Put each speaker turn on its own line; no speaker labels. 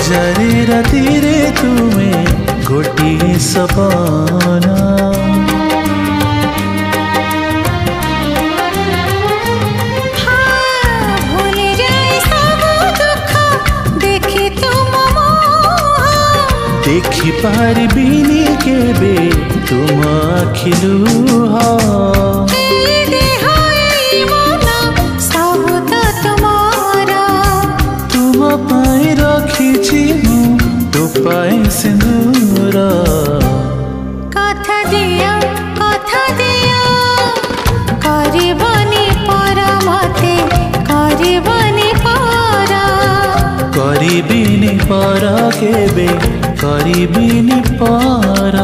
जारे रातिरे तुमे गोटिए सपना देखी पारिबिनी केबे तुम आखिलुह तुम पाई रखी तो पाई सिंदूर
कथा दिया करबनी पर मते करबनी पर
करिबिनी पर केबे करिबिनी पर